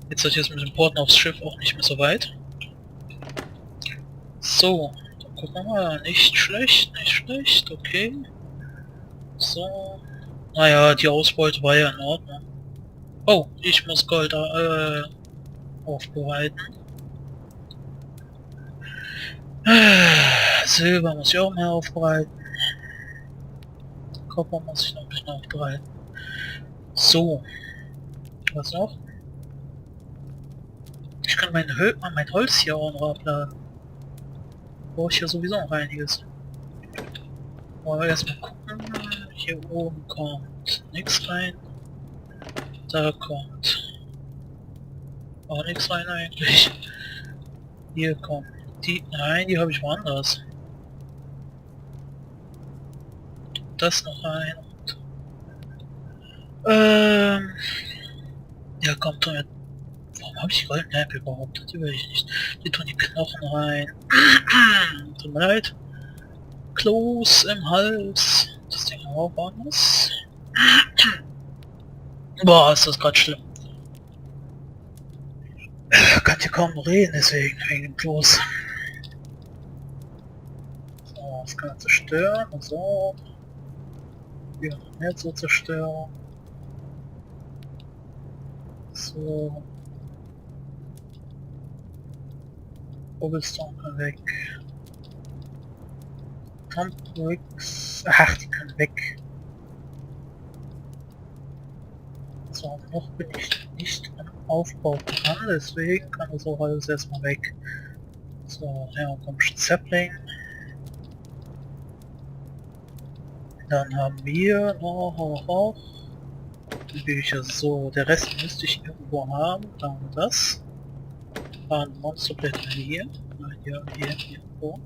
Jetzt seid ihr jetzt mit dem Porten aufs Schiff auch nicht mehr so weit. So, dann gucken wir mal. Nicht schlecht, nicht schlecht, okay. So. Naja, die Ausbeute war ja in Ordnung. Oh, ich muss Gold aufbereiten. Silber muss ich auch mal aufbereiten. Kupfer muss ich noch ein bisschen aufbereiten. So. Was noch? Ich kann mein Holz hier auch noch abladen. Brauche ich ja sowieso noch einiges. Wollen wir erstmal gucken. Hier oben kommt nichts rein. Da kommt auch nichts rein eigentlich. Hier kommt die. Nein, die habe ich woanders. Das noch rein. Und, ja, kommt doch jetzt. Warum habe ich die goldenen Äpfel überhaupt? Das will ich nicht. Die tun die Knochen rein. Tut mir leid. Kloß im Hals. Das Ding auch woanders. Boah, ist das gerade schlimm. Kann hier kaum reden, deswegen, wegen dem Kloß. So, das kann man zerstören und so. Hier noch mehr zu zerstören. So. Cobblestone kann weg. Bricks. Ach, die können weg. So, noch bin ich nicht am Aufbau dran, deswegen kann das auch alles erstmal weg. So, ja, kommt Sapling. Dann haben wir noch die Bücher. So, der Rest müsste ich irgendwo haben. Dann haben wir das. Waren Monsterblätter hier. Nein, hier irgendwo.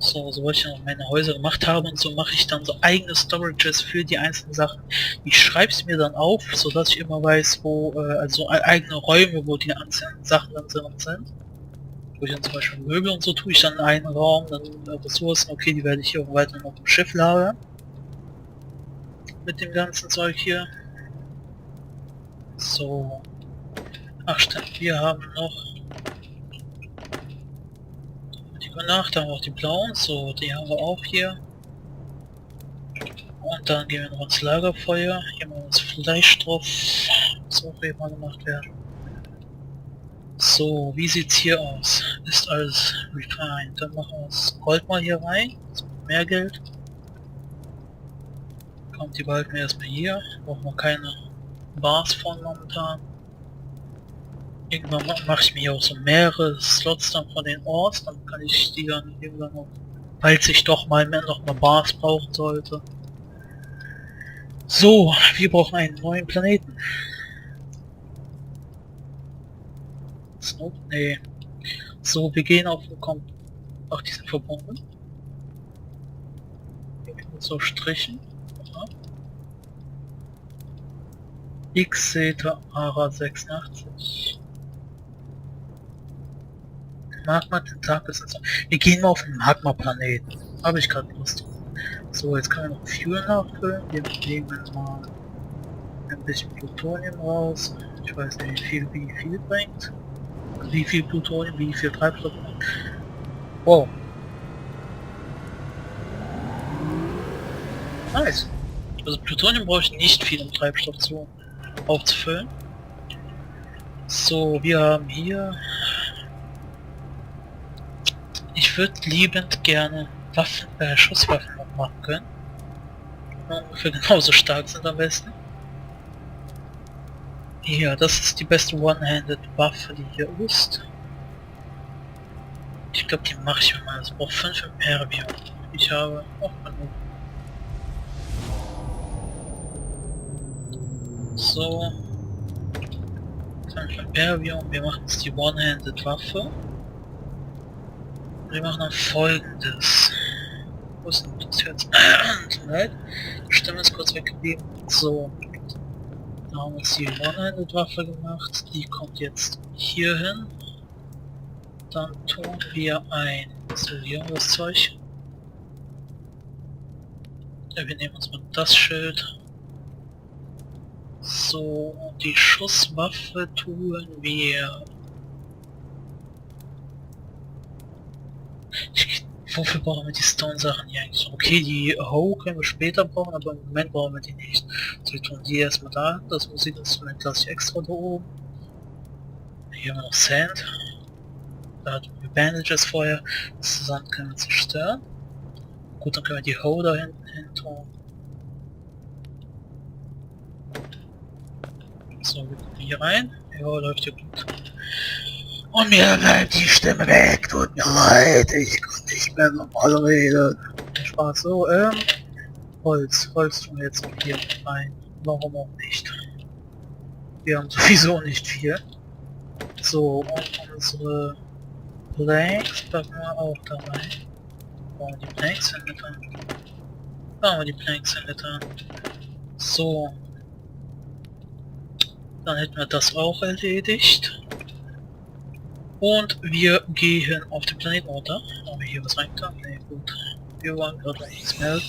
So, sobald ich noch meine Häuser gemacht habe und so, mache ich dann so eigene Storages für die einzelnen Sachen. Ich schreibe es mir dann auf, so dass ich immer weiß, wo, also eigene Räume, wo die einzelnen Sachen dann sind. Wo ich dann zum Beispiel Möbel und so tue ich dann in einen Raum, dann Ressourcen, okay, die werde ich hier weiter noch im Schiff lagern. Mit dem ganzen Zeug hier. So. Ach stimmt, wir haben noch die Nacht, haben wir auch die blauen, so, die haben wir auch hier. Und dann gehen wir noch ins Lagerfeuer, hier mal das Fleisch drauf, muss auch eben mal gemacht werden. So, wie sieht's hier aus? Ist alles refined. Dann machen wir das Gold mal hier rein, mehr Geld. Kommt die behalten wir erstmal hier, brauchen wir keine Bars von momentan. Irgendwann mache ich mir hier auch so mehrere Slots dann von den Ors, dann kann ich die dann irgendwann noch, falls ich doch mal noch mal Bars brauchen sollte. So, wir brauchen einen neuen Planeten. Snow? Nee. So, wir gehen auf den Ach, die sind verbunden. So Strichen. Aha. X Zeta Ara 86. Magma Tentakel sind so. Wir gehen mal auf den Magma Planeten. Habe ich gerade Lust. So, jetzt können wir noch Fuel nachfüllen. Wir nehmen mal ein bisschen Plutonium raus. Ich weiß nicht, wie viel bringt. Wie viel Plutonium, wie viel Treibstoff. Wow. Nice. Also Plutonium brauche ich nicht viel, um Treibstoff aufzufüllen. So, wir haben hier... Ich würde liebend gerne Schusswaffen noch machen können. Die ungefähr genauso stark sind am besten. Ja, das ist die beste One-Handed-Waffe, die hier ist. Ich glaube, die mache ich mir mal. Es braucht 5 Imperium. Ich habe auch genug. So. 5 Imperium. Wir machen jetzt die One-Handed-Waffe. Wir machen dann Folgendes. Wo ist denn das jetzt? Tut mir leid. Die Stimme ist kurz weggeblieben. So. Da haben wir jetzt die One-Handed-Waffe gemacht. Die kommt jetzt hier hin. Dann tun wir ein... So, hier haben wir das Zeug. Ja, wir nehmen uns mal das Schild. So, und die Schusswaffe tun wir... Wofür brauchen wir die Stone-Sachen hier eigentlich? Okay, die Hoe können wir später brauchen, aber im Moment brauchen wir die nicht. So, wir tun die erstmal da. Das Musikinstrument lasse ich extra da oben. Hier haben wir noch Sand. Da hatten wir Bandages vorher. Das Sand können wir zerstören. Gut, dann können wir die Hoe da hinten hin tun. So, wir gucken hier rein. Ja, läuft hier gut. Und mir bleibt die Stimme weg, tut mir leid, ich kann nicht mehr normal reden. Spaß, so, Holz tun wir jetzt noch hier rein. Warum auch nicht? Wir haben sowieso nicht viel. So, und unsere Planks packen wir auch da rein. Bauen wir die Planks hin mit an. Bauen wir die Planks hin mit an. So. Dann hätten wir das auch erledigt. Und wir gehen auf den Planeten runter. Haben wir hier was reingetan? Ne, gut. Wir waren gerade nichts mehr.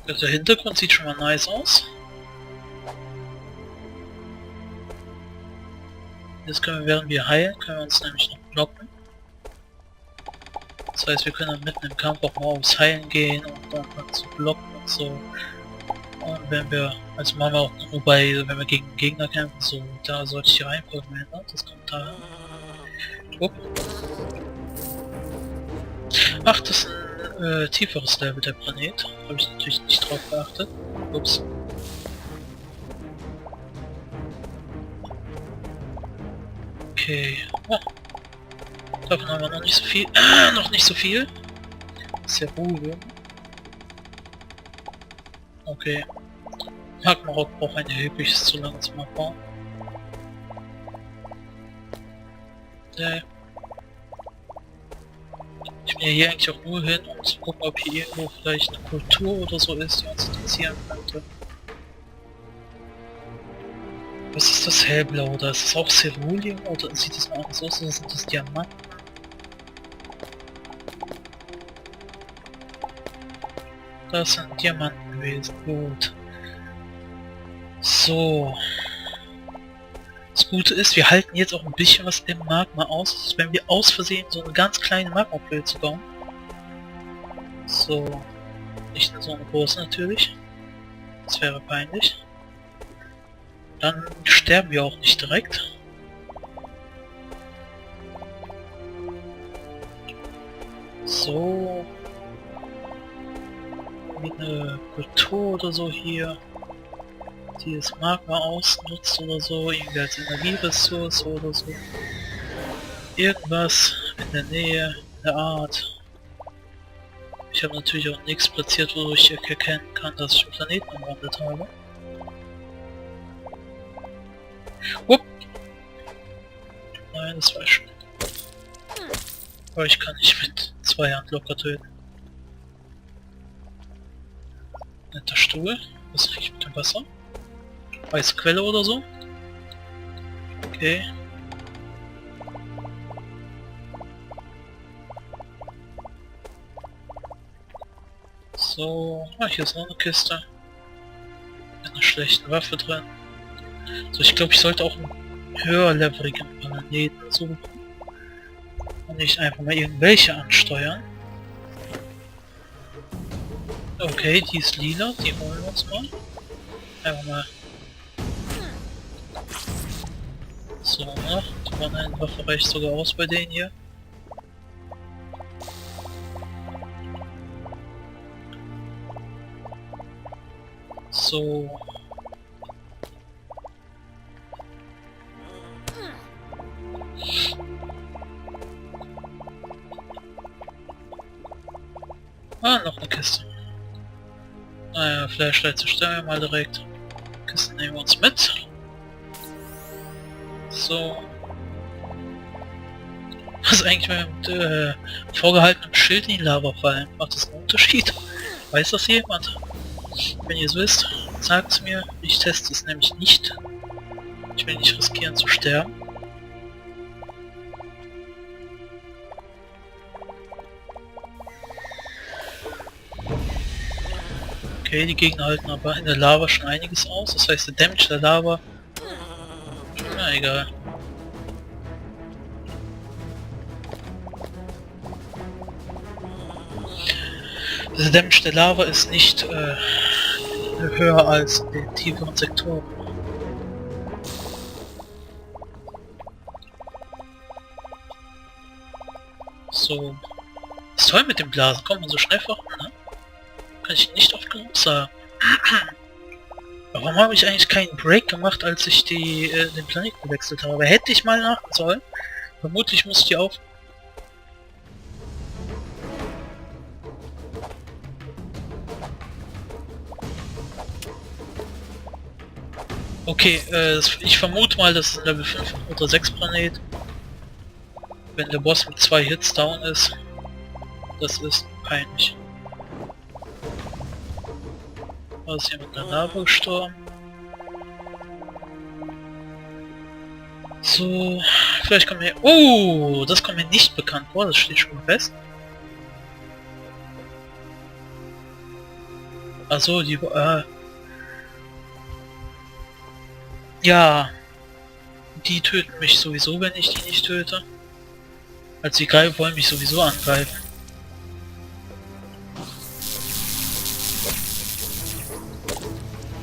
Der Hintergrund sieht schon mal nice aus. Jetzt können wir, während wir heilen, können wir uns nämlich noch blocken. Das heißt, wir können dann mitten im Kampf auch mal aufs Heilen gehen und dann zu blocken und so. Und wenn wir, also machen wir auch nur bei, wenn wir gegen Gegner kämpfen, so, da sollte ich die Reihenfolge ändern, das kommt da. Upp. Ach, das ist ein tieferes Level, der Planet. Habe ich natürlich nicht drauf geachtet. Ups. Okay. Oh. Davon haben wir noch nicht so viel. Noch nicht so viel. Sehr ruhig. Okay. Magmarock braucht ein erhebliches zu lange zum Abbau. Ich bin ja hier eigentlich auch nur hin, um zu gucken, ob hier irgendwo vielleicht eine Kultur oder so ist, die uns interessieren könnte. Was ist das hellblau? Oder ist das auch Ceruleum? Oder sieht das mal anders aus? Oder sind das Diamanten? Das sind Diamanten gewesen. Gut. So. Das Gute ist, wir halten jetzt auch ein bisschen was im Magma aus. Das ist, wenn wir aus Versehen so eine ganz kleine Magma-Blöde bauen. So. Nicht so eine große natürlich. Das wäre peinlich. Dann sterben wir auch nicht direkt. So. Wie eine Kultur oder so hier. Die das Magma ausnutzt oder so, irgendwie als Energieressource oder so. Irgendwas in der Nähe, in der Art. Ich habe natürlich auch nichts platziert, wodurch ich erkennen kann, dass ich den Planeten umwandelt habe. Upp. Nein, das war schon. Aber ich kann nicht mit 2 Hand locker töten. Netter Stuhl. Was kriege ich mit dem Wasser? Weiße Quelle oder so? Okay. So, hier ist noch eine Kiste. Mit einer schlechten Waffe drin. So, ich glaube, ich sollte auch einen höherleveligen Planeten suchen. Und nicht einfach mal irgendwelche ansteuern. Okay, die ist lila, die holen wir uns mal. Einfach mal. So, die One-Hand-Waffe reicht sogar aus bei denen hier. So. Ah, noch eine Kiste. Naja, Flashlight zerstören wir mal direkt. Kisten nehmen wir uns mit. So. Was eigentlich mit vorgehaltenem Schild in die Lava fallen? Macht das einen Unterschied? Weiß das jemand? Wenn ihr es wisst, sagt es mir. Ich teste es nämlich nicht. Ich will nicht riskieren zu sterben. Okay, die Gegner halten aber in der Lava schon einiges aus. Das heißt, der Damage der Lava... Na egal. Der Damage der Lava ist nicht höher als in den tieferen Sektoren. So. Ist toll mit dem Blasen. Kommt man so schnell voran, ne? Kann ich nicht oft genug sagen. Warum habe ich eigentlich keinen Break gemacht, als ich den Planeten gewechselt habe? Hätte ich mal nachdenken sollen. Vermutlich muss die auf... Okay, ich vermute mal, das ist ein Level 5 oder 6 Planet. Wenn der Boss mit 2 Hits down ist. Das ist peinlich. Da ist jemand in der Lava gestorben. So, vielleicht kommen wir... Oh, das kommt mir nicht bekannt vor, das steht schon mal fest. Also die... ja, die töten mich sowieso, wenn ich die nicht töte. Also die Greifer wollen mich sowieso angreifen.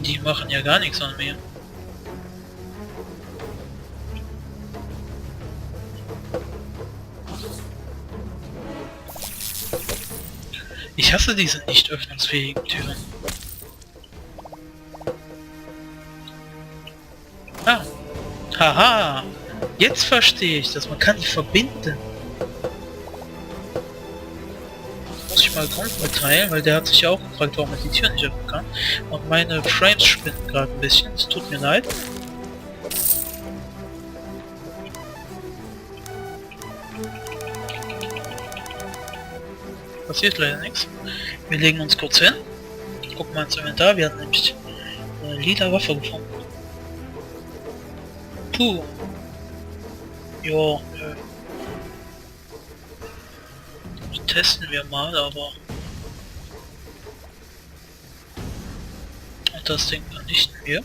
Die machen ja gar nichts an mir. Ich hasse diese nicht öffnungsfähigen Türen. Ah. Haha. Jetzt verstehe ich das. Man kann die verbinden. Muss ich mal Grund mitteilen, weil der hat sich ja auch gefragt, warum er die Tür nicht öffnen kann. Und meine Frames spinnen gerade ein bisschen. Es tut mir leid. Passiert leider nichts. Wir legen uns kurz hin. Gucken mal ins Inventar. Wir hatten nämlich eine lila Waffe gefunden. Puh. Jo, nö. Testen wir mal, aber... Und das Ding vernichten wir.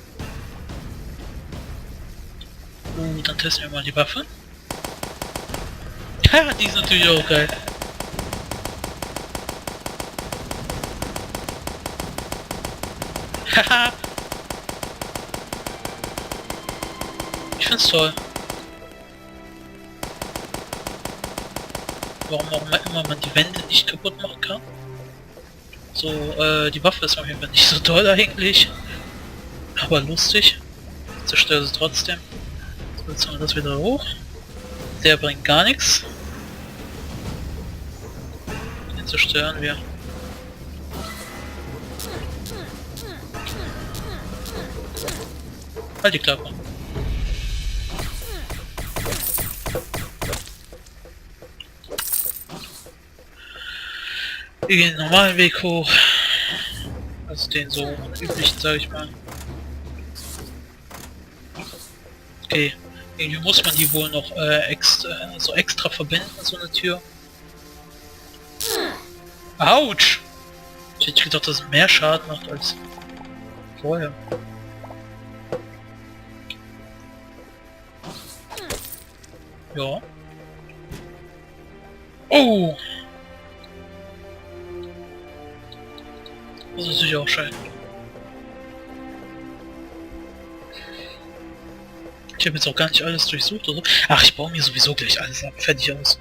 Dann testen wir mal die Waffe. Haha, die ist natürlich auch geil. Haha. Ich find's toll. Warum auch immer man die Wände nicht kaputt machen kann. So, die Waffe ist auf jeden Fall nicht so toll eigentlich. Aber lustig. Ich zerstöre sie trotzdem. So, jetzt haben wir das wieder hoch. Der bringt gar nichts. Den zerstören wir. Halt die Klappe. Wir gehen den normalen Weg hoch. Also den so üblichen, sage ich mal. Okay. Irgendwie muss man die wohl noch extra verbinden, so eine Tür. Autsch! Ich hätte gedacht, dass es mehr Schaden macht als vorher. Ja. Oh! Das ist natürlich auch schön. Ich habe jetzt auch gar nicht alles durchsucht, oder? Ach, ich baue mir sowieso gleich alles ab. Fertig aus.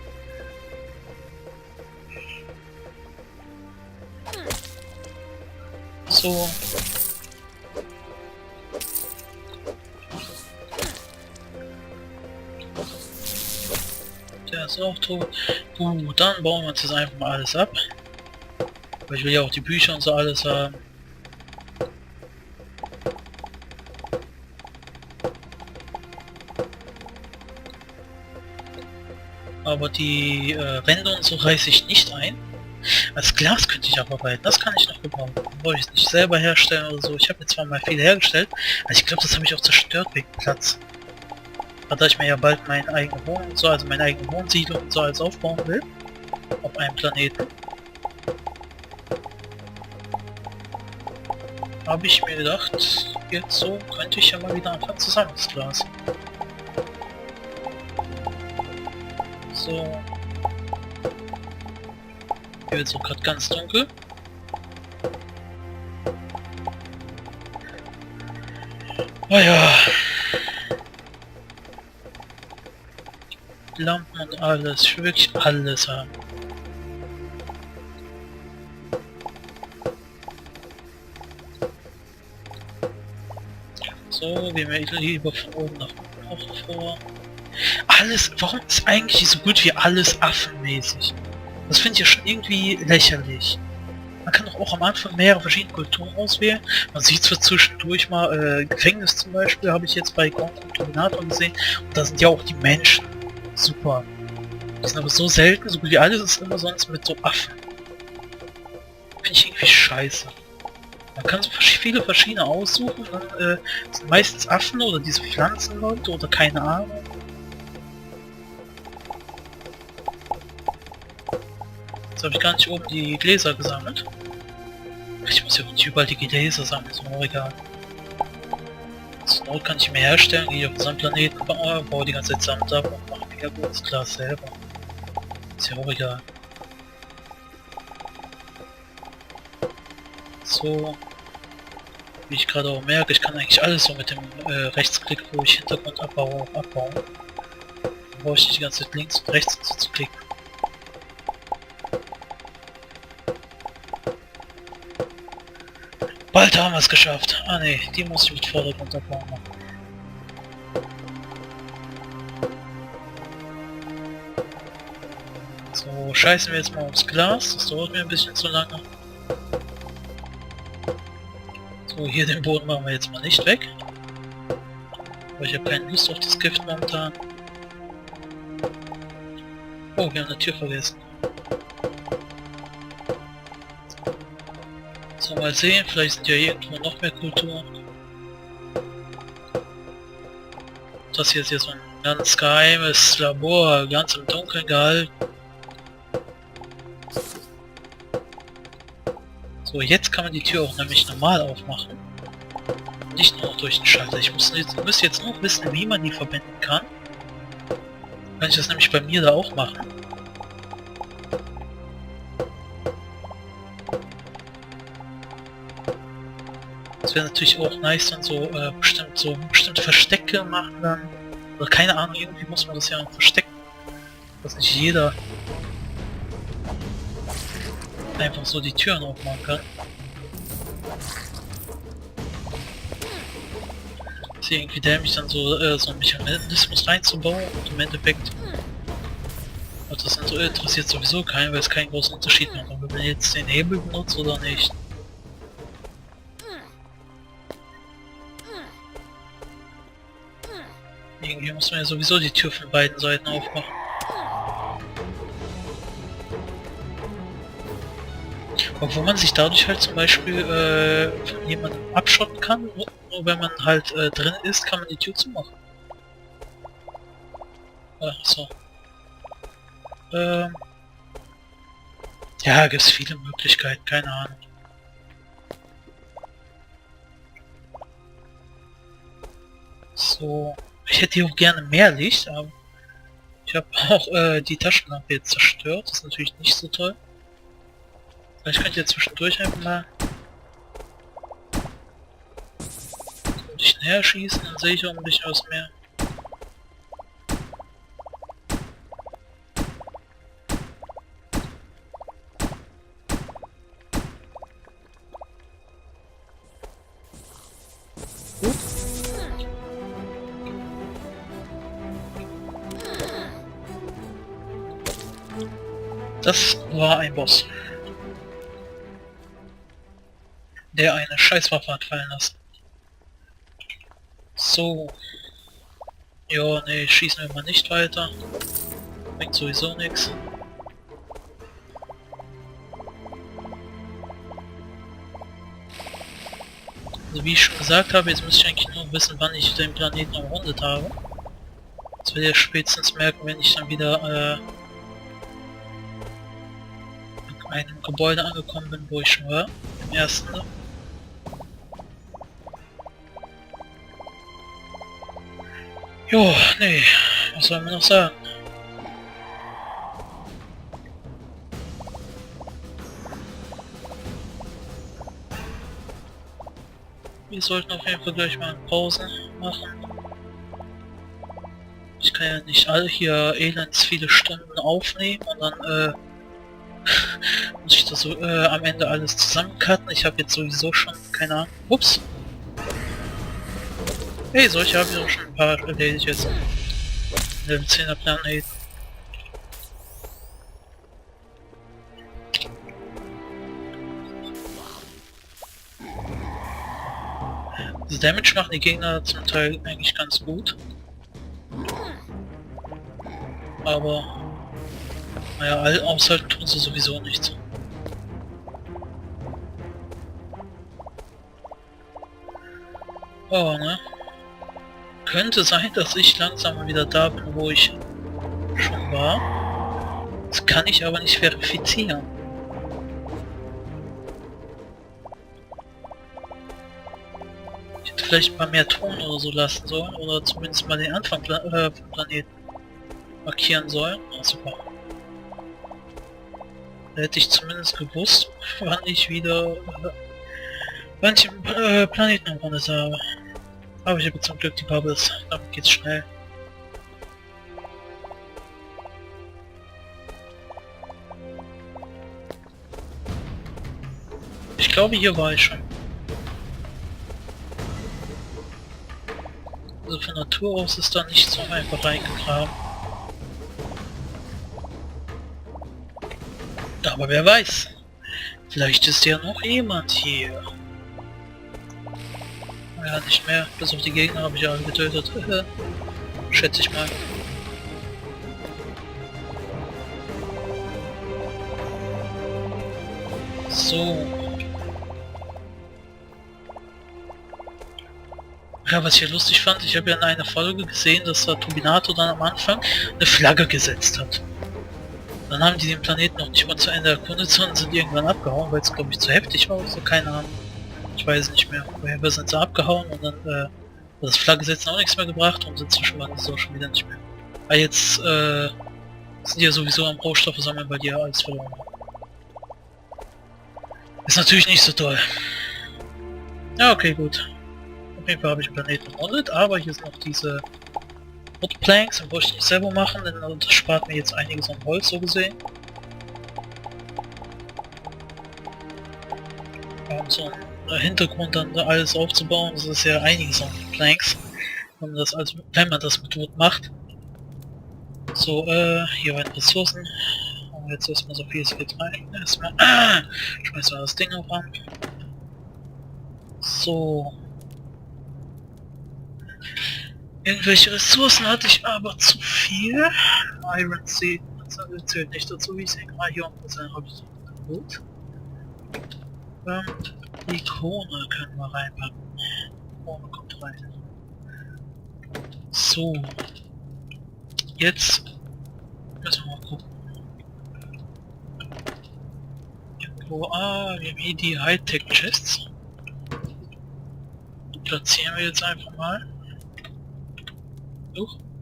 So. Der ist auch tot. Dann bauen wir uns jetzt einfach mal alles ab. Weil ich will ja auch die Bücher und so alles haben. Aber die Wände und so reiße ich nicht ein. Als Glas könnte ich abarbeiten, das kann ich noch gebrauchen. Wollte ich es nicht selber herstellen oder so. Ich habe mir zwar mal viel hergestellt, aber ich glaube, das habe ich auch zerstört wegen Platz. Da ich mir ja bald meinen eigenen Wohn und so, also meine eigene Wohnsiedlung und so alles aufbauen will. Auf einem Planeten. habe ich mir gedacht, jetzt so könnte ich ja mal wieder anfangen zusammen das Glas. So. Hier wird so gerade ganz dunkel. Naja. Lampen und alles. Ich will wirklich alles haben. So, gehen wir lieber von oben nach unten auch vor. Alles, warum ist eigentlich so gut wie alles affenmäßig? Das finde ich ja schon irgendwie lächerlich. Man kann doch auch am Anfang mehrere verschiedene Kulturen auswählen. Man sieht zwar zwischendurch mal, Gefängnis zum Beispiel, habe ich jetzt bei Kombinator gesehen. Und da sind ja auch die Menschen. Super. Die sind aber so selten, so gut wie alles ist immer sonst mit so Affen. Finde ich irgendwie scheiße. Man kann so viele verschiedene aussuchen, dann sind meistens Affen oder diese Pflanzenleute oder keine Ahnung. Jetzt habe ich gar nicht oben die Gläser gesammelt. Ich muss ja nicht überall die Gläser sammeln, ist mir egal. Zur Not kann ich mir herstellen, gehe auf unseren Planeten, baue die ganze Zeit Sand ab und mache mir ja das Glas selber. Ist ja auch egal. So, wie ich gerade auch merke, ich kann eigentlich alles so mit dem Rechtsklick, wo ich Hintergrund abbaue, auch abbauen. Dann brauche ich nicht die ganze Zeit links und rechts zu klicken. Bald haben wir es geschafft. Ah ne, die muss ich mit Vordergrund abbauen machen. So, scheißen wir jetzt mal ums Glas, das dauert mir ein bisschen zu lange. So, hier den Boden machen wir jetzt mal nicht weg. Aber ich habe keine Lust auf das Gift momentan. Oh, wir haben eine Tür vergessen. So, mal sehen, vielleicht sind ja irgendwo noch mehr Kulturen. Das hier ist jetzt so ein ganz geheimes Labor, ganz im Dunkeln gehalten. So, jetzt kann man die Tür auch nämlich normal aufmachen. Nicht nur noch durch den Schalter. Ich müsste jetzt noch wissen, wie man die verbinden kann. Kann ich das nämlich bei mir da auch machen. Es wäre natürlich auch nice, dann so bestimmte Verstecke machen dann. Oder keine Ahnung, irgendwie muss man das ja verstecken. Dass nicht jeder einfach so die Türen aufmachen kann. Ist hier irgendwie dämlich dann so, so einen Mechanismus reinzubauen und im Endeffekt hat das dann so interessiert sowieso keinen, weil es keinen großen Unterschied macht, ob man jetzt den Hebel benutzt oder nicht. Irgendwie muss man ja sowieso die Tür von beiden Seiten aufmachen. Obwohl man sich dadurch halt zum Beispiel von jemandem abschotten kann, nur wenn man halt drin ist, kann man die Tür zumachen. So. Ja, gibt es viele Möglichkeiten, keine Ahnung. So, ich hätte hier auch gerne mehr Licht, aber ich habe auch die Taschenlampe jetzt zerstört, das ist natürlich nicht so toll. Vielleicht könnt ihr zwischendurch einfach mal ein bisschen näher schießen, dann sehe ich auch ein bisschen was mehr. Das war ein Boss, der eine Scheißwaffe hat fallen lassen. So. Ja, ne, schießen wir mal nicht weiter. Bringt sowieso nichts. Also wie ich schon gesagt habe, jetzt muss ich eigentlich nur wissen, wann ich den Planeten umrundet habe. Das werde ich spätestens merken, wenn ich dann wieder in einem Gebäude angekommen bin, wo ich schon war. Im ersten. Jo, nee, was soll man noch sagen? Wir sollten auf jeden Fall gleich mal eine Pause machen. Ich kann ja nicht alle hier elends viele Stunden aufnehmen und dann muss ich das so am Ende alles zusammencutten. Ich habe jetzt sowieso schon keine Ahnung. Ups. Hey, solche habe ich auch schon ein paar erledigt jetzt. Level 10er Planeten. Also Damage machen die Gegner zum Teil eigentlich ganz gut. Aber naja, aushalten tun sie sowieso nichts. Oh, ne? Könnte sein, dass ich langsam mal wieder da bin, wo ich schon war. Das kann ich aber nicht verifizieren. Ich hätte vielleicht mal mehr Ton oder so lassen sollen, oder zumindest mal den Anfang vom Planeten markieren sollen. Oh, super. Da hätte ich zumindest gewusst, wann ich wieder wann ich den Planeten umrundet habe. Aber ich habe zum Glück die Bubbles, damit geht's schnell. Ich glaube, hier war ich schon. Also von Natur aus ist da nicht so einfach reingegraben. Aber wer weiß, vielleicht ist ja noch jemand hier. Ja, nicht mehr. Bis auf die Gegner habe ich alle getötet. Schätze ich mal. So. Ja, was ich hier lustig fand, ich habe ja in einer Folge gesehen, dass der Turbinator dann am Anfang eine Flagge gesetzt hat. Dann haben die den Planeten noch nicht mal zu Ende erkundet, sondern sind irgendwann abgehauen, weil es glaube ich zu heftig war oder so, keine Ahnung. Ich weiß nicht mehr. Wir sind so abgehauen und dann hat das Flaggesetzen auch nichts mehr gebracht und inzwischen waren es auch schon wieder nicht mehr. Aber jetzt sind die ja sowieso am Rohstoffe sammeln, weil die ja alles verloren haben. Ist natürlich nicht so toll. Ja, okay, gut. Auf jeden Fall habe ich den Planeten umrundet, aber hier sind noch diese Woodplanks und wollte ich nicht selber machen, denn das spart mir jetzt einiges an Holz so gesehen. Und so ein Hintergrund dann alles aufzubauen, das ist ja einiges an Planks. Wenn man das mit Wood macht. So, hier waren Ressourcen. Und jetzt erstmal so viel es geht rein. Erstmal schmeißen wir das Ding auch an. So. Irgendwelche Ressourcen hatte ich aber zu viel. Iron Seed, das zählt nicht dazu, wie ich sehe. Hier unten habe ich gut. Die Krone können wir reinpacken. Krone kommt rein. So. Jetzt müssen wir mal gucken. Irgendwo, wir haben hier die Hightech-Chests. Platzieren wir jetzt einfach mal.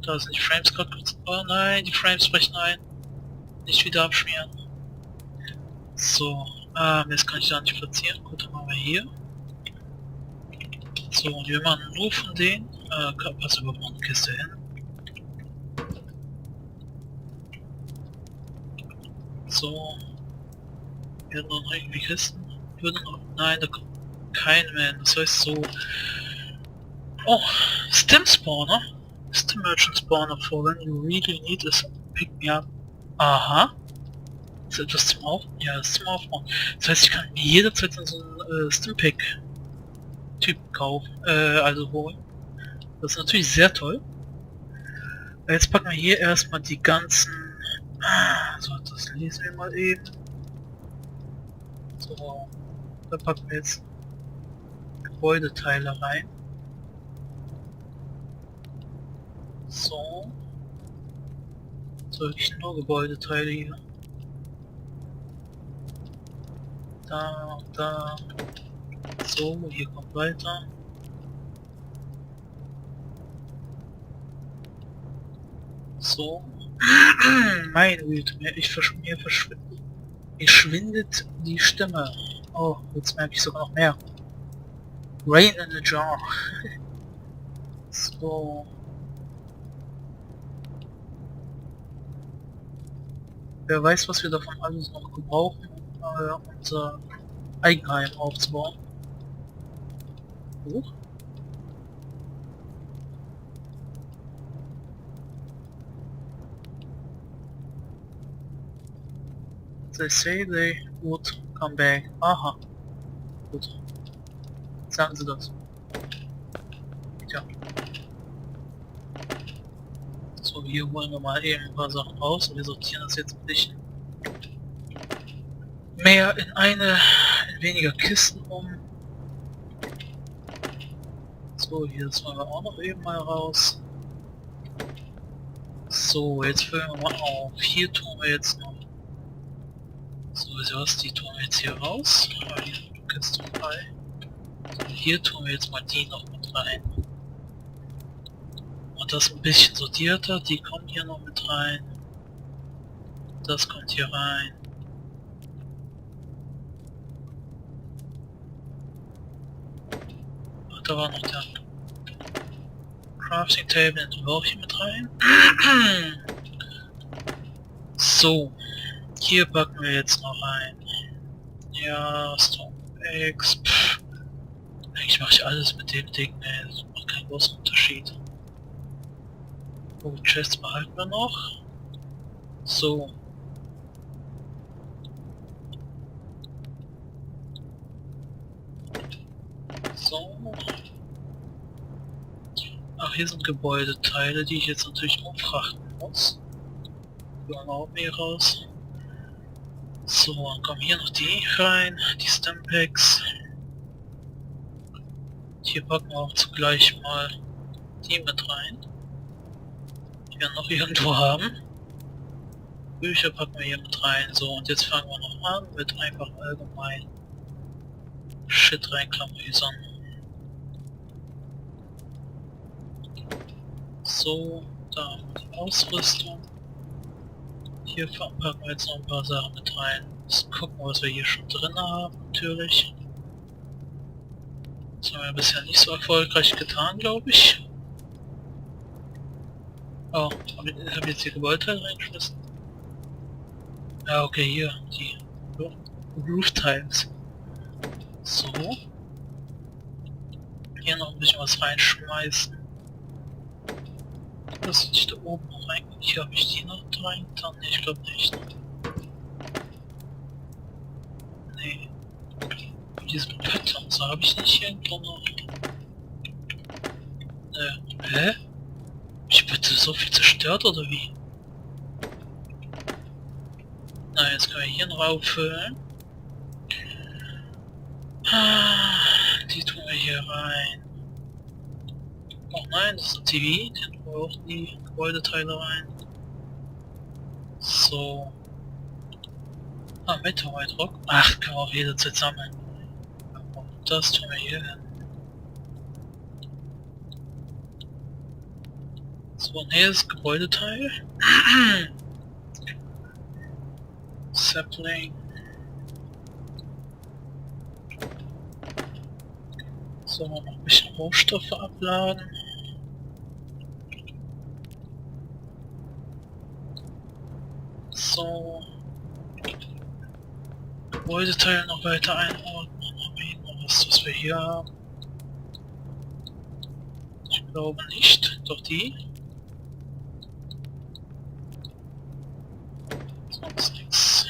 Da sind die Frames gerade kurz. Oh nein, die Frames brechen ein. Nicht wieder abschmieren. So, jetzt kann ich da nicht platzieren. Gut, dann machen wir hier. So, und wir machen nur von denen. Passt überhaupt noch eine Kiste hin. So. Wir haben noch irgendwie Kisten. Nein, da kommt kein mehr. Das heißt so. Oh, Steam-Spawner. Steam Merchant Spawner for when you really need is pick me up. Aha. Ist etwas zum Aufbauen? Ja, das ist zum Aufbauen. Das heißt, ich kann mir jederzeit so einen Stim-Pack-Typ kaufen, also holen. Das ist natürlich sehr toll. Jetzt packen wir hier erstmal die ganzen... So, das lesen wir mal eben. So, da packen wir jetzt Gebäudeteile rein. So. So, wirklich nur Gebäudeteile hier. Da und da. So, hier kommt weiter. So. Meine Güte, mir schwindet die Stimme. Oh, jetzt merke ich sogar noch mehr. Rain in the jar. So. Wer weiß, was wir davon alles noch gebrauchen, um unser Eigenheim aufzubauen. Hoch. They say they would come back. Aha. Gut. Sagen Sie das. Tja. So, hier holen wir mal eben ein paar Sachen raus und wir sortieren das jetzt ein bisschen mehr in weniger Kisten um. So, hier das wollen wir auch noch eben mal raus. So, jetzt füllen wir mal auf. Hier tun wir jetzt noch. So, was, die tun wir jetzt hier raus. Hier Kiste frei. So, hier tun wir jetzt mal die noch mit rein. Und das ein bisschen sortierter, die kommen hier noch mit rein. Das kommt hier rein. Ach, da war noch der Crafting Table, den tun wir auch hier mit rein. So, hier packen wir jetzt noch ein. Ja, Stone Eggs. Eigentlich mache ich alles mit dem Ding, ey. Das macht keinen großen Unterschied. Oh, Chests behalten wir noch. So. So. Ach, hier sind Gebäudeteile, die ich jetzt natürlich umfrachten muss. Die wollen wir auch mehr raus. So, dann kommen hier noch die rein, die Stampacks. Hier packen wir auch zugleich mal die mit rein. Die wir noch irgendwo haben. Bücher packen wir hier mit rein. So, und jetzt fangen wir noch an mit einfach allgemein Shit reinklamüsern. So, da haben wir die Ausrüstung. Hier packen wir jetzt noch ein paar Sachen mit rein. Jetzt gucken wir, was wir hier schon drin haben, natürlich. Das haben wir bisher nicht so erfolgreich getan, glaube ich. Oh, habe ich jetzt hier Gebäudeteile reingeschmissen? Ja, okay, hier, die Roof Tiles. So. Hier noch ein bisschen was reinschmeißen. Das will ich da oben noch rein. Hier habe ich die noch rein. Dann, ich glaube nicht. Nee. Diesen Pattern, so habe ich nicht irgendwo noch. Hä? Ich bitte so viel zerstört oder wie? Na, jetzt können wir hier noch auffüllen. Die tun wir hier rein. Oh nein, das ist ein TV, den tun wir auch die Gebäudeteile rein. So. Ah, Meteoroid-Rock. Ach, können wir auch jederzeit sammeln. Das tun wir hier hin. So, und hier ist Gebäudeteil. Sapling. So, noch ein bisschen Rohstoffe abladen. So. Gebäudeteile noch weiter einordnen. Haben wir hier noch was wir hier haben? Ich glaube nicht. Doch die. Sonst nichts.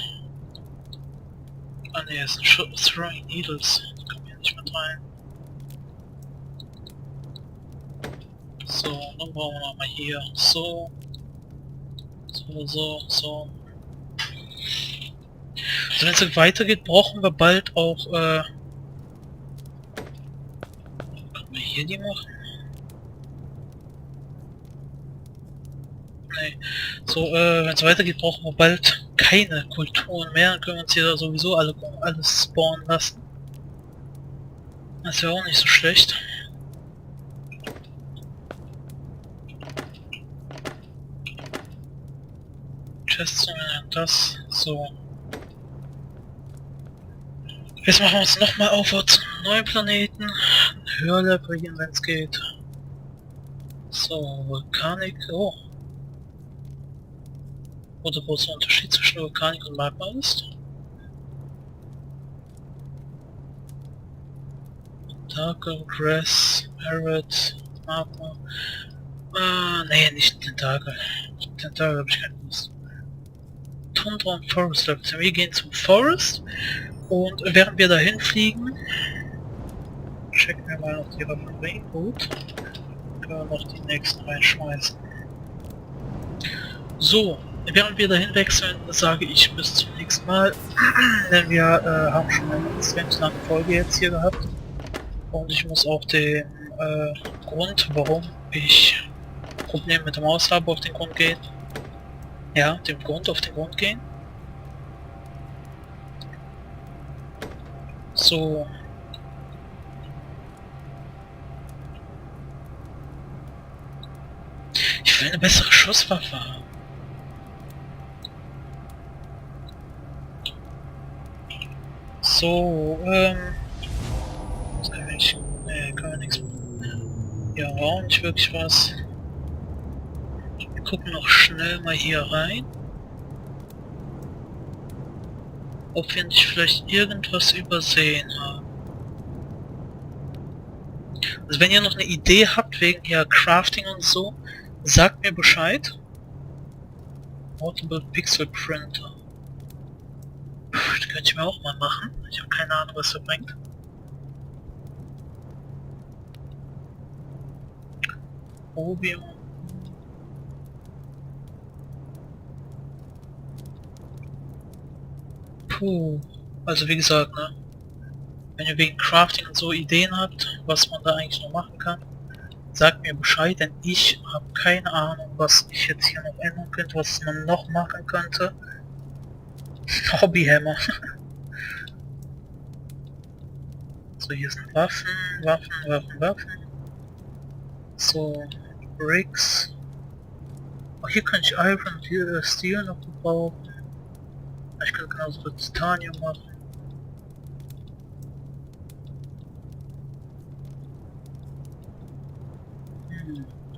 Ah ne, es sind Throwing Needles. Die kommen hier nicht mit rein. So, dann brauchen wir nochmal hier. So. So. Also wenn es weitergeht, brauchen wir bald auch, können wir hier die machen? Nee. So, wenn es weitergeht, brauchen wir bald keine Kulturen mehr. Dann können wir uns hier sowieso alles spawnen lassen. Das wäre auch nicht so schlecht. Festungen, das, so. Jetzt machen wir uns nochmal aufwärts zum neuen Planeten. Höher levelieren, wenn es geht. So, Vulkanik, oh. Oder wo es der Unterschied zwischen Vulkanik und Magma ist. Tentakel, Grass, Arid, Magma. Nee, nicht Tentakel. Tentakel habe ich keine Lust. Tundra und Forest Level. Wir gehen zum Forest und während wir dahin fliegen, checken wir mal noch die Raffinerie. Gut. Können wir noch die nächsten reinschmeißen. So, während wir dahin wechseln, sage ich bis zum nächsten Mal. Denn wir haben schon eine extrem lange Folge jetzt hier gehabt. Und ich muss auch den Grund, warum ich Probleme mit der Maus habe, auf den Grund gehen. Ja, dem Grund auf den Grund gehen. So. Ich will eine bessere Schusswaffe haben. So, das kann ich, nee, kann man nichts. Ja, auch nicht wirklich was. Wir gucken noch schnell mal hier rein. Ob wir nicht vielleicht irgendwas übersehen haben. Also wenn ihr noch eine Idee habt wegen ja Crafting und so, sagt mir Bescheid. Portable Pixel Printer. Das könnte ich mir auch mal machen. Ich habe keine Ahnung, was er bringt. Obium. Puh. Also wie gesagt, ne? Wenn ihr wegen Crafting und so Ideen habt, was man da eigentlich noch machen kann, sagt mir Bescheid, denn ich habe keine Ahnung, was ich jetzt hier noch ändern könnte, was man noch machen könnte. Hobbyhammer. So, hier sind Waffen, Waffen. So, Bricks. Oh, hier kann ich Iron und Steel noch gebrauchen. Ich kann genauso gut Titanium machen.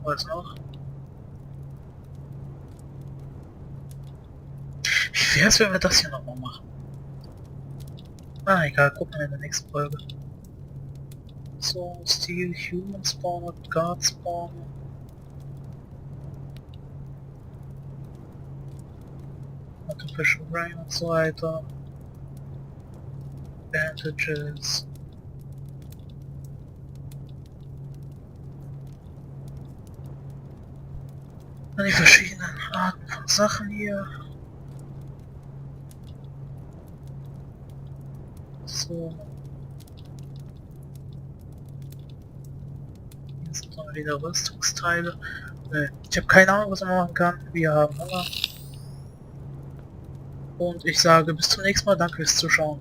Was noch? Wie wär's, wenn wir das hier nochmal machen? Ah, egal, gucken wir in der nächsten Folge. So, Steel, Human Spawner, Guard Spawner. Artificial Brain und so weiter. Bandages. Dann die verschiedenen Arten von Sachen hier. So. Hier sind dann wieder Rüstungsteile. Ich habe keine Ahnung, was man machen kann. Wir haben Hunger. Und ich sage bis zum nächsten Mal. Danke fürs Zuschauen.